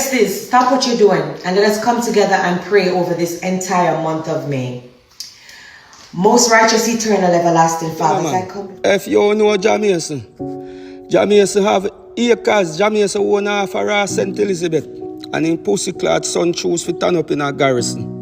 Besties, stop what you're doing and let us come together and pray over this entire month of May. Most righteous, eternal, everlasting Father, as I come. If you know Jamaica, Jamaica have acres, Jamaica own half a Ross St. Elizabeth, and in Pussyclad son choose to turn up in a garrison.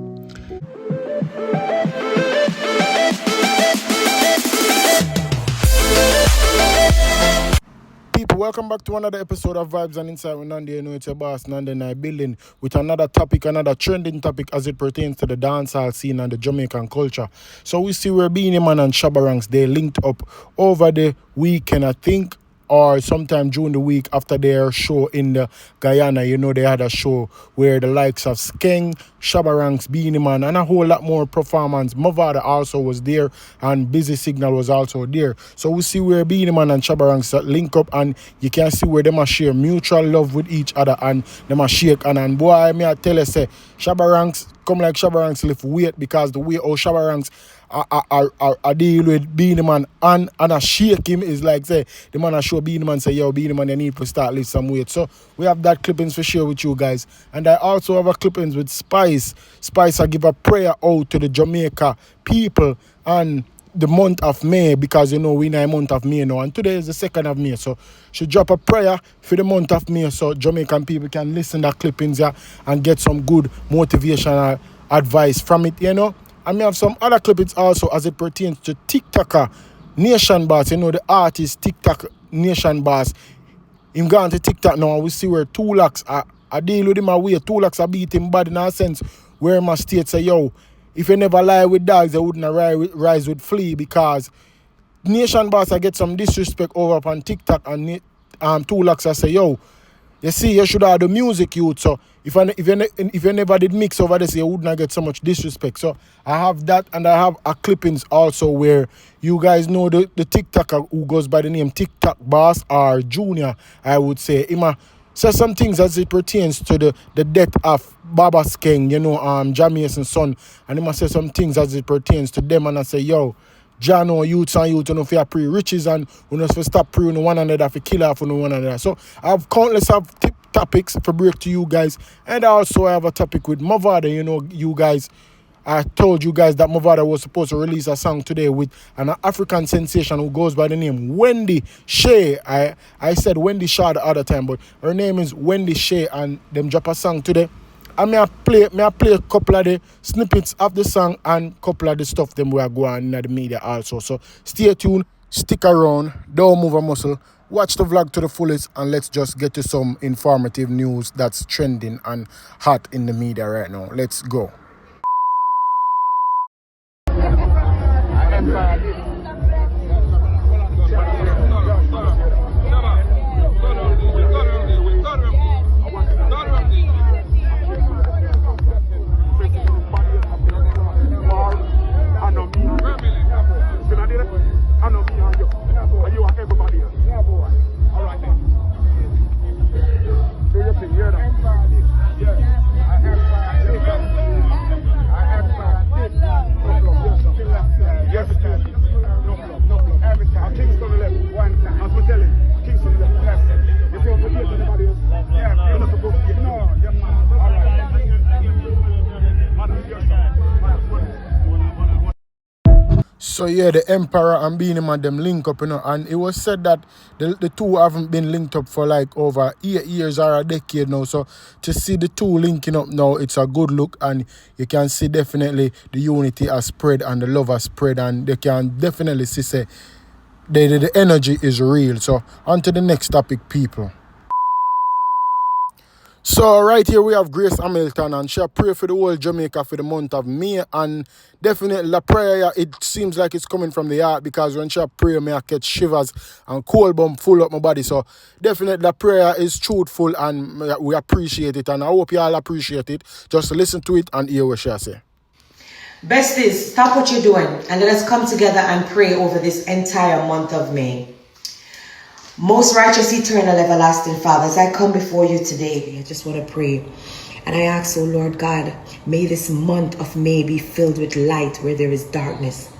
Welcome back to another episode of Vibes and Insight with Nandi. You know it's your boss, Nandi, and I building with another topic, another trending topic as it pertains to the dancehall scene and the Jamaican culture. So we see where Beenie Man and Shaba Ranks, they linked up over the weekend, I think, or sometime during the week after their show in the Guyana. You know, they had a show where the likes of Skeng, Shaba Ranks, Beenie Man, and a whole lot more performance. Mavada also was there, and Busy Signal was also there. So we see where Beenie Man and Shaba Ranks link up, and you can see where they must share mutual love with each other, and they must shake. And boy, I tell you, say, Shaba Ranks, come like Shaba Ranks lift weight, because the way how Shaba Ranks I deal with Beenie Man and I shake him is like, say, the man I show Beenie Man, say, yo, Beenie Man, you need to start lift some weight. So we have that clippings for share with you guys. And I also have a clippings with Spice. Spice, I give a prayer out to the Jamaica people and the month of May, because you know we in a month of May now, and today is the 2nd of May. So she drop a prayer for the month of May so Jamaican people can listen to the clippings here and get some good motivational advice from it, you know. And we have some other clippings also as it pertains to TikToker Nation Boss. You know, the artist TikTok Nation Boss. Him gone to TikTok now, and we see where 2 lakhs I deal with him away. 2 lakhs I beat him bad in a sense where my state say, yo, if you never lie with dogs, they wouldn't rise with flea, because Nation Boss I get some disrespect over up on TikTok, and 2 lakhs I say, yo, you see, you should have the music youth. So if you never did mix over this, you wouldn't get so much disrespect. So I have that, and I have a clippings also where you guys know the TikToker who goes by the name TikTok Boss or Junior, I would say. He say some things as it pertains to the death of 1BABASKEng, you know, Jamaica's son. And he must say some things as it pertains to them, and I say, yo, Jano, youths and youth, you know, for pre riches, and you know, for stop pre one another, for kill off one another. So I have countless of topics for break to you guys, and also I have a topic with Mavada. You know, you guys, I told you guys that Mavada was supposed to release a song today with an African sensation who goes by the name Wendy Shay. I said Wendy Shaw the other time, but her name is Wendy Shay, and them drop a song today. And may I play a couple of the snippets of the song and a couple of the stuff them we are going in the media also. So stay tuned, stick around, don't move a muscle, watch the vlog to the fullest, and let's just get to some informative news that's trending and hot in the media right now. Let's go. So yeah, the Emperor and Beenie Man them link up, you know, and it was said that the two haven't been linked up for like over 8 years or a decade now. So to see the two linking up now, it's a good look, and you can see definitely the unity has spread and the love has spread, and they can definitely see say the energy is real. So on to the next topic, people. So right here we have Grace Hamilton, and she pray for the whole Jamaica for the month of May, and definitely the prayer, it seems like it's coming from the heart, because when she pray, me I catch shivers and cold bump full up my body. So definitely the prayer is truthful, and we appreciate it, and I hope you all appreciate it. Just listen to it and hear what she say. Besties, stop what you're doing and let us come together and pray over this entire month of May. Most righteous, eternal, everlasting Father, as I come before you today, I just want to pray. And I ask, oh Lord God, may this month of May be filled with light where there is darkness.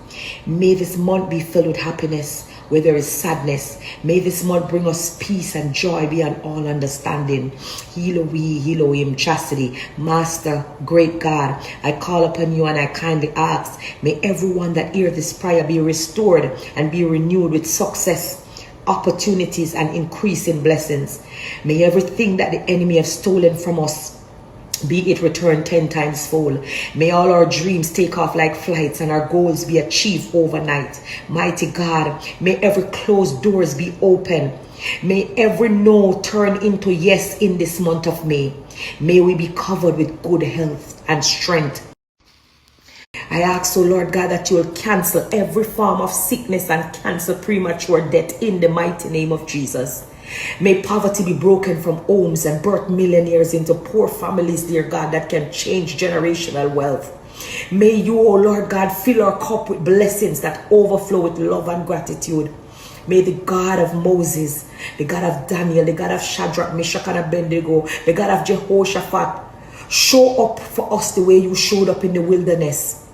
May this month be filled with happiness where there is sadness. May this month bring us peace and joy beyond all understanding. Elohim, chastity. Master, great God, I call upon you and I kindly ask, may everyone that hear this prayer be restored and be renewed with success, opportunities, and increasing blessings. May everything that the enemy has stolen from us, be it returned 10 times fold. May all our dreams take off like flights and our goals be achieved overnight. Mighty God, may every closed doors be open. May every no turn into yes in this month of May. May we be covered with good health and strength. I ask, oh Lord God, that you will cancel every form of sickness and cancel premature death in the mighty name of Jesus. May poverty be broken from homes and birth millionaires into poor families, dear God, that can change generational wealth. May you, oh Lord God, fill our cup with blessings that overflow with love and gratitude. May the God of Moses, the God of Daniel, the God of Shadrach, Meshach, and Abednego, the God of Jehoshaphat, show up for us the way you showed up in the wilderness.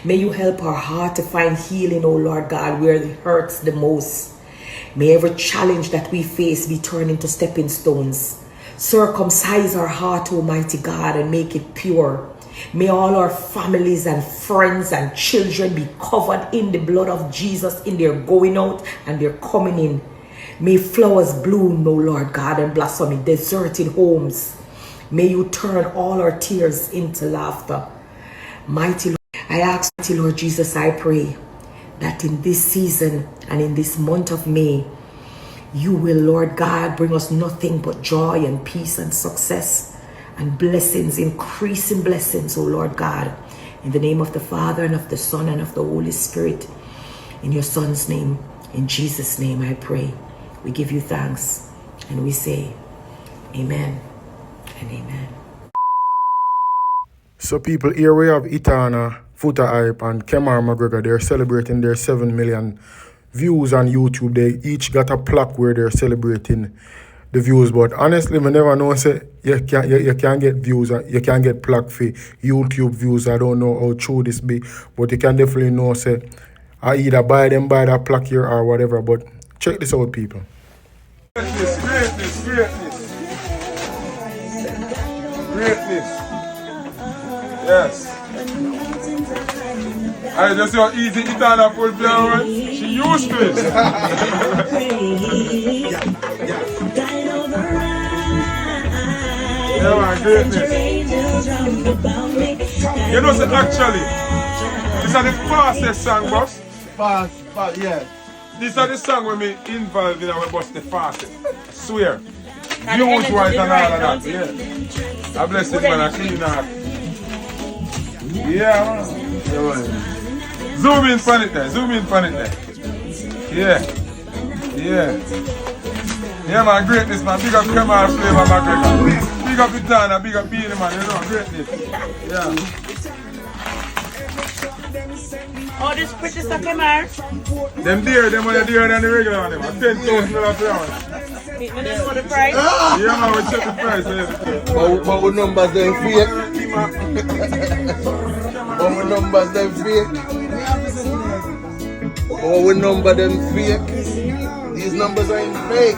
May you help our heart to find healing, oh Lord God, where it hurts the most. May every challenge that we face be turned into stepping stones. Circumcise our heart, Almighty God, and make it pure. May all our families and friends and children be covered in the blood of Jesus in their going out and their coming in. May flowers bloom, O Lord God, and blossom in deserted homes. May you turn all our tears into laughter. Mighty Lord, I ask, mighty Lord Jesus, I pray that in this season and in this month of May, you will, Lord God, bring us nothing but joy and peace and success and blessings, increasing blessings, oh Lord God, in the name of the Father and of the Son and of the Holy Spirit, in your Son's name, in Jesus' name I pray. We give you thanks and we say amen and amen. So people, here we have Itana, Foota Hype, and Kemar McGregor. They're celebrating their 7 million views on YouTube. They each got a plaque where they're celebrating the views. But honestly, I never know, say, you can get views, you can get plaque for YouTube views. I don't know how true this be, but you can definitely know, say, I either buy that plaque here or whatever. But check this out, people. Greatness. Yes. I just see how easy Itana full player. She used to it. Yeah, man, greatness. You know, so actually, this is the fastest song, boss. Fast, yeah. This is the song when me involved in our boss the fastest. I swear. Huge wise and all of that. Yeah. I bless it, man. I clean up. Yeah, man. Yeah, man. Zoom in on it there. Zoom in on it there. Yeah. Yeah. Yeah, man. Greatness, man. Big up Kemar Flavor McGregor. Big up Itana. Big up Beanie, man. You know, greatness. Yeah. Oh, this pretty stuff, Kemar. Them deer, them are dearer than the regular one. Them are $10,000 flowers. Meet me there for the price. Yeah, man. We check the price. But with numbers them fake. But with numbers them fake. But with number them fake. These numbers ain't fake.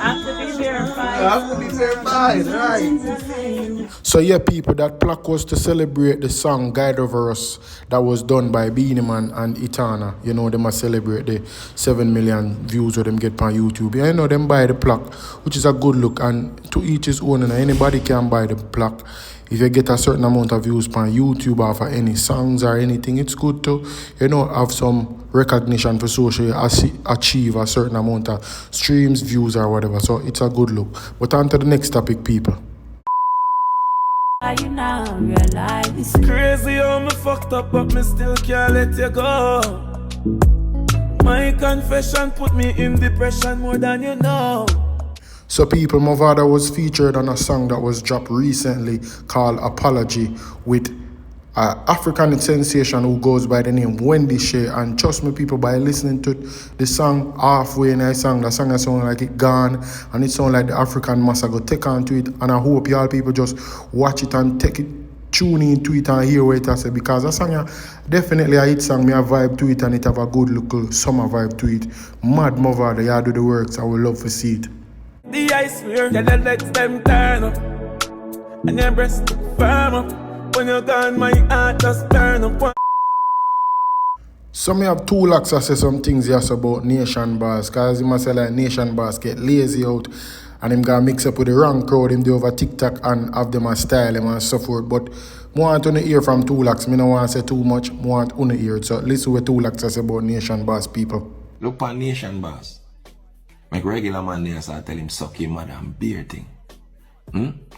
Have to be verified. Have to be verified, right? So yeah, people, that plaque was to celebrate the song Guide Over Us that was done by Beanie Man and Itana. You know, they must celebrate the 7 million views that them get on YouTube. Yeah, you know, them buy the plaque, which is a good look, and to each his own, and anybody can buy the plaque. If you get a certain amount of views on YouTube or for any songs or anything, it's good to, you know, have some recognition for social, achieve a certain amount of streams, views or whatever. So it's a good look. But on to the next topic, people. You now realize it's crazy how me fucked up, but me still can't let you go. My confession put me in depression more than you know. So people, my father was featured on a song that was dropped recently called Apology with an African sensation who goes by the name Wendy Shea. And trust me, people, by listening to the song halfway in the song sound like it gone, and it sound like the African massa go take on to it. And I hope y'all people just watch it and take it tune in to it and hear what it say, because that song definitely a hit song. Me a vibe to it and it have a good little summer vibe to it. Mad mother, they do the works. I would love to see it. The ice wear, yeah, the legs them turn up, and your breast firm up. When you're gone, my heart just turn up. So me have 2 lakhs I say some things yes about Nation Boss, cause he must say like Nation Boss get lazy out and him gonna mix up with the wrong crowd, him do over TikTok and have them a style him and so forth. But I want to hear from 2 lakhs. Me no want to say too much, I want to hear it. So listen what 2 lakhs I say about Nation Boss people. Look on Nation Boss. Make regular man there so I tell him suck him mother and beer thing.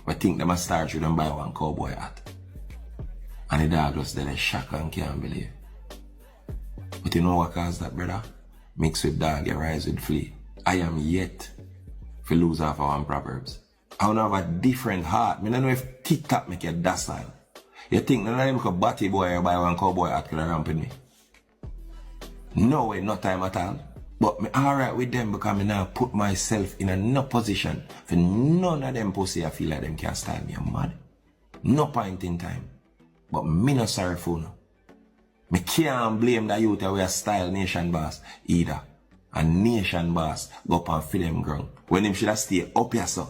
But think them a start with them buy one cowboy hat. And the dog just then shock and can't believe. But you know what caused that, brother? Mix with dog, you rise with flea. I am yet to lose half of one Proverbs. I don't have a different heart. I don't know if TikTok make you docile. You think none of them could batty boy or buy one cowboy hat could ramp with me? No way, no time at all. But me alright with them because I now put myself in a no position for none of them pussy I feel like them can style me. I'm mad. No point in time. But me no sorry for no. Me can't blame the youth that we a style Nation Boss either. And Nation Boss go up and fill them ground. When him should have stay up here so,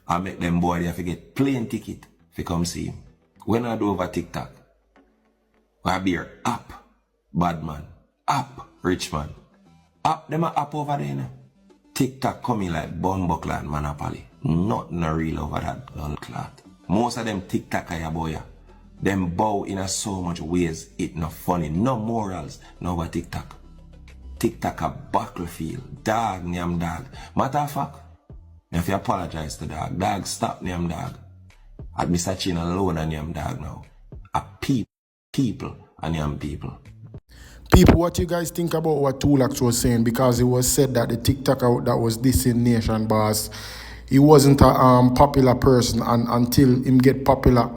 I make them boy they have to get plane ticket to come see him. When I do over TikTok, I be here up, bad man, up, rich man. Up, them are up over there, you know. TikTok coming like Bumbuckler and Monopoly. Nothing real over that dull clot. Most of them TikTok are boy. Them bow in a so much ways, it not funny. No morals, no over TikTok. TikTok a battlefield. Dog, name dog. Matter of fact, if you apologize to dog, dog stop name dog. I'd be searching alone and name dog now. A people and name people. People, what you guys think about what 2 lakhs was saying? Because it was said that the TikToker that was dissing Nation Boss, he wasn't a popular person, and until him get popular,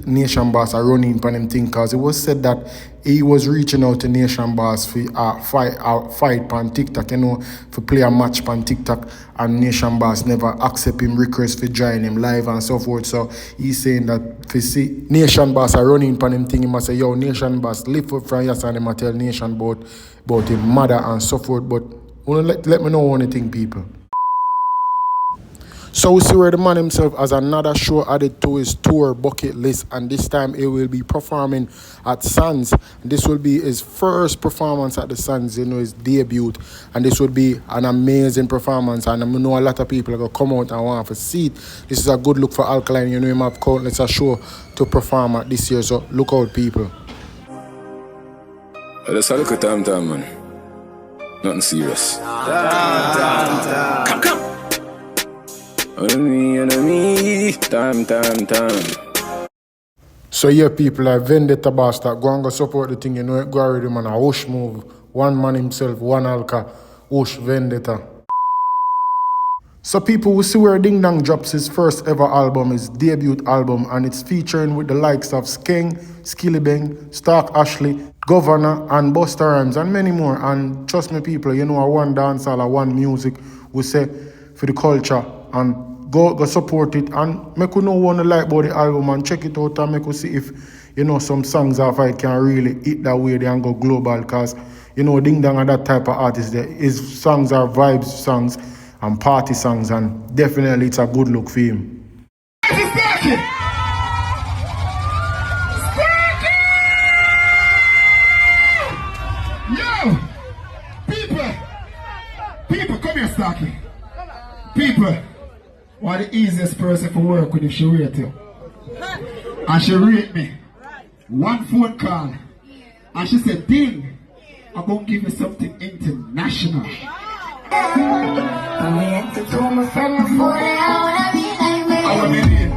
Nation Boss are running for them thing. Because it was said that he was reaching out to Nation Boss for fight on TikTok, you know, for play a match on TikTok, and Nation Boss never accept him request for join him live and so forth. So he's saying that for see Nation Boss are running for them thing, he must say, yo, Nation Boss lift up from yes, and he must tell Nation about his mother and so forth. But let me know anything, people. So we see where the man himself has another show added to his tour bucket list, and this time he will be performing at Suns. This will be his first performance at the Suns, you know, his debut, and this would be an amazing performance, and I know a lot of people are going to come out and want to see it. This is a good look for Alkaline, you know, him have countless a show to perform at this year, so look out, people. Let's have a look at time, man. Nothing serious. Come. Enemy, time. So yeah, people, like Vendetta Bastard, go and go support the thing, you know, go already, man, a Ush move. One man himself, one Alka, Ush, Vendetta. So people, we see where Ding Dong drops his first ever album, his debut album, and it's featuring with the likes of Skeng, Skillibeng, Stark Ashley, Governor, and Busta Rhymes, and many more. And trust me, people, you know, a one dancehall, a one music, we say, for the culture, and go support it, and make you know what you like about the album, and check it out and make you see if, you know, some songs of it can really hit that way and go global, because, you know, Ding Dong are that type of artist there. His songs are vibes songs and party songs, and definitely it's a good look for him. Yo! People, come here, Starkey. People, what the easiest person for work with if she rate you? And she rate me. One phone call. And she said, Ding, I'm going to give you something international. Our million,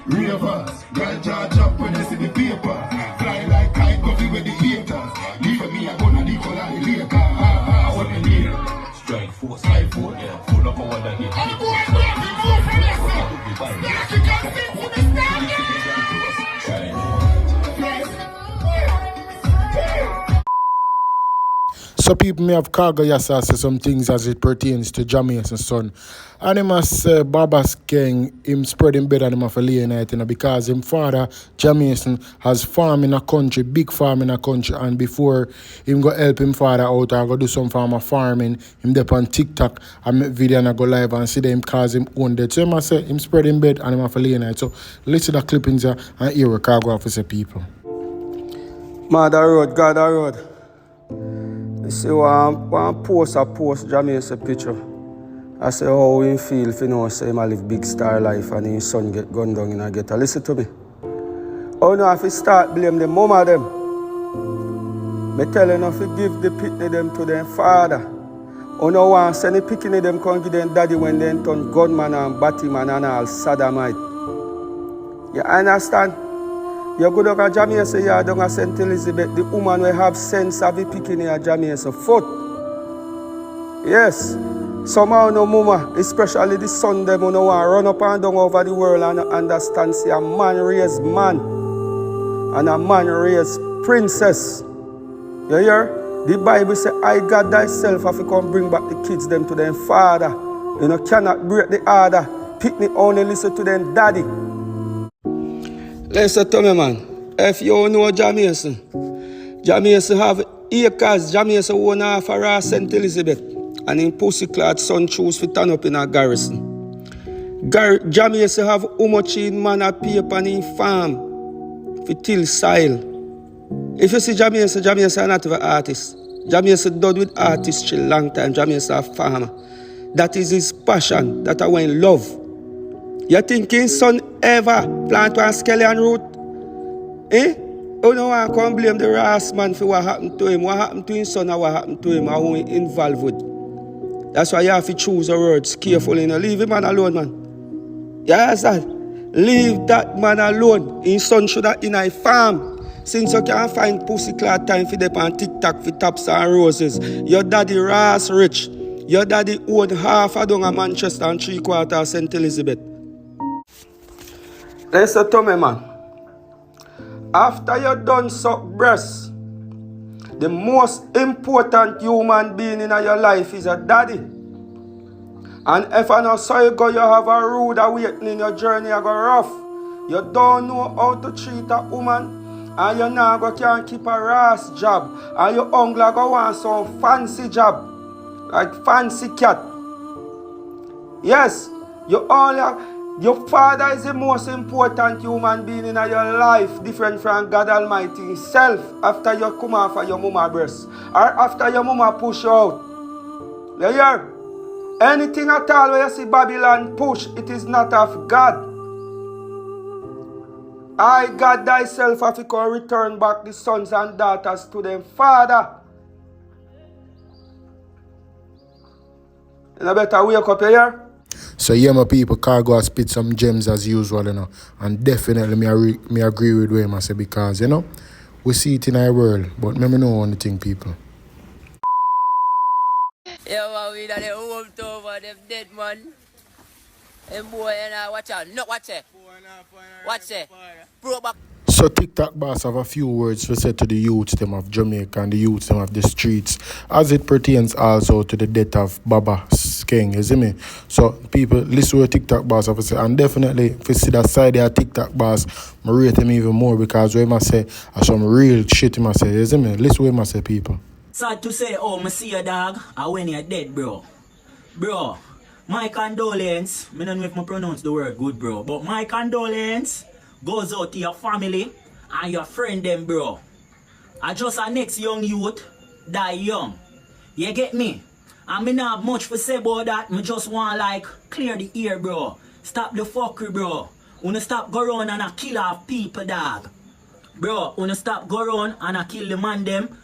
ravers, girl charge up when they see the paper. Fly like kite, coffee with the haters. Leave for me, I'm gonna leave for that later. Our million, strike force, high force, yeah, full of power that hit. So people may have Khago Yassa say some things as it pertains to Jamaica's son. And he must say Babaskeng, him spreading better than him for Leonite, because him father, Jamaican, has farm in a country, big farm in a country, and before him go help him father out or go do some farm of farming, him dep on TikTok and make video and go live and see them cause him own dead. So he must say him spreading bed and him for Leonite. So listen to the clippings there and hear what Khago have to say, people. Mother road, God road. You see one post Jamaica picture. I say how he feel if you know say him live big star life and his son get gunned down in a ghetto. Listen to me. Oh no, if you start blame the mama them. Me tell you if you give the pitney them to their father. Oh no one send the picking them come give them daddy when they turn gunman and batman and all sodomite. You understand? You go down to Jamaica, you are down at St. Elizabeth, the woman will have sense of the picking in Jamaica foot. Yes. Somehow no mama, especially the son them who no want run up and down over the world and understand say a man raised man and a man raised princess. You hear? The Bible say, I God thyself have to come bring back the kids them to their father. You know, cannot break the order. Picnic only listen to them daddy. Listen to me, man. If you know Jamaica have acres, Jamaica own half of St. Elizabeth. And in Pussyclad son choose to turn up in a garrison. Jamaica have how much in man a paper in farm for till soil. If you see Jamaica not an artist. Jamaica done with artistry long time. Jamaica a farmer. That is his passion. That I want love. You think his son ever plant one skeleton root? Eh? You know I can't blame the Ras man for what happened to him. What happened to his son and what happened to him and who he involved with. That's why you have to choose your words carefully. Leave him man alone, man. You understand? Leave that man alone. His son should have in a farm. Since you can't find Pussyclad time for them on TikTok for tops and roses. Your daddy Ras rich. Your daddy owned half a down of Manchester and 3/4 of St. Elizabeth. Listen to me, man. After you done suck breasts, the most important human being in your life is a daddy. And if I know so you go, you have a rude awakening, your journey you go rough. You don't know how to treat a woman, and you now go can't keep a Ras job, and you hungry go want some fancy job, like fancy cat. Yes, your father is the most important human being in your life, different from God Almighty himself, after you come off of your mama breast, or after your mama push you out. You hear? Anything at all where you see Babylon push, it is not of God. I, God thyself, have to come return back the sons and daughters to them father. You better wake up here. So yeah, my people, Khago has spit some gems as usual, you know. And definitely me agree with him, I say, because, you know, we see it in our world, but me know one thing, people. Yeah, man, we done the home to over them dead man. Them boy, you know, watch out. No, watch it. Watch it. Bro, back. So TikTok boss have a few words to say to the youths them of Jamaica and the youths them of the streets, as it pertains also to the death of 1BABASKEng, you see me? So people, listen to what TikTok boss have to say, and definitely if you see that side of TikTok boss, I rate him even more, because what he must say are some real shit he must say, you see me? Listen to what he must say, people. Sad to say, oh, I see your dog, and when you're dead, bro. Bro, my condolence, I don't know if I pronounce the word good, bro, but my condolence goes out to your family and your friend them, bro. I just a next young youth die young. You get me? And me not have much to say about that. Me just want like clear the ear, bro. Stop the fuckery, bro. Wanna stop go around and kill off people, dog. Bro, wanna stop go around and kill the man them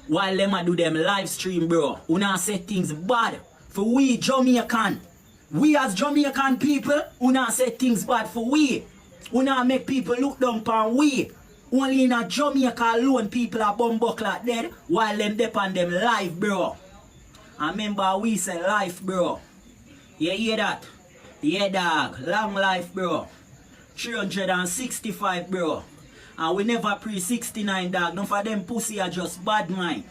while them a do them live stream, bro. Wanna say things bad for we Jamaican. We as Jamaican people, wanna say things bad for we. We not make people look down upon we. Only in a Jamaica alone people are bumbuckler dead while them depend them life, bro. And remember we say life, bro. You hear that? Yeah, dog. Long life, bro. 365, bro. And we never pre 69, dog. None for them pussy are just bad mind.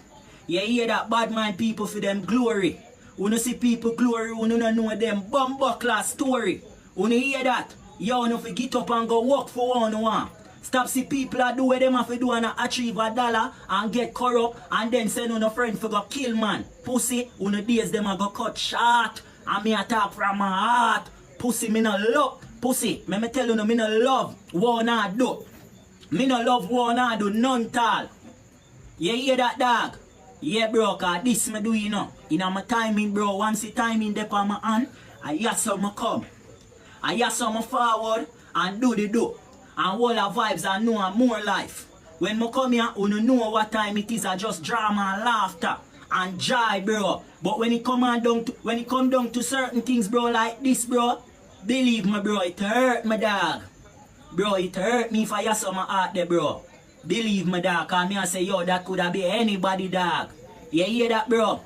You hear that bad mind people for them glory. When you see people glory, when you don't know them bumbuckler story. When you hear that, you don't fi get up and go work for one. Stop see people that do what them have to do and achieve $1 and get corrupt and then send on a friend for go kill man. Pussy, when the days them a go cut short and me attack from my heart. Pussy, me no love. Pussy, me tell you no, me no love one I do. Me no love one I do none tall. You hear that, dog? Yeah, bro, cause this me do, you know. In my timing, bro, once the timing dip on my hand, I hear some come. I hear some forward and do the do. And all the vibes and know more life. When I come here, you know what time it is. I just drama and laughter and joy, bro. But when it come down to certain things, bro, like this, bro, believe me, bro, it hurt me, dog. Bro, it hurt me if I hear some heart there, bro. Believe me, dog, cause me I say, yo, that could have been anybody, dog. You hear that, bro?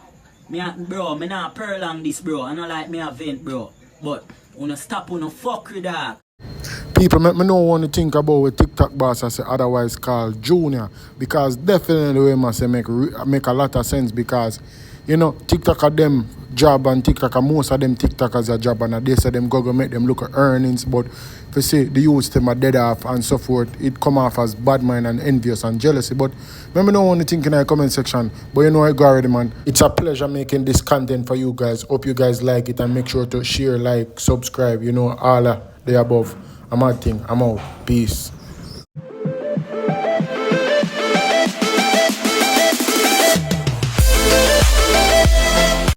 Me not prolong this, bro. I don't like me a vent, bro. But, wanna stop, wanna fuck with dog. People make me know want to think about what TikTok boss I say otherwise called Junior, because definitely we must say make a lot of sense, because you know TikTok are them job and TikTok are most of them TikTokers a job and they say them go make them look at earnings, but if you see the youths them are dead off and so forth, it come off as bad mind and envious and jealousy. But let me know what you think in the comment section. But you know I go already, man. It's a pleasure making this content for you guys. Hope you guys like it and make sure to share, like, subscribe, you know, all of the above. I'm out. Peace.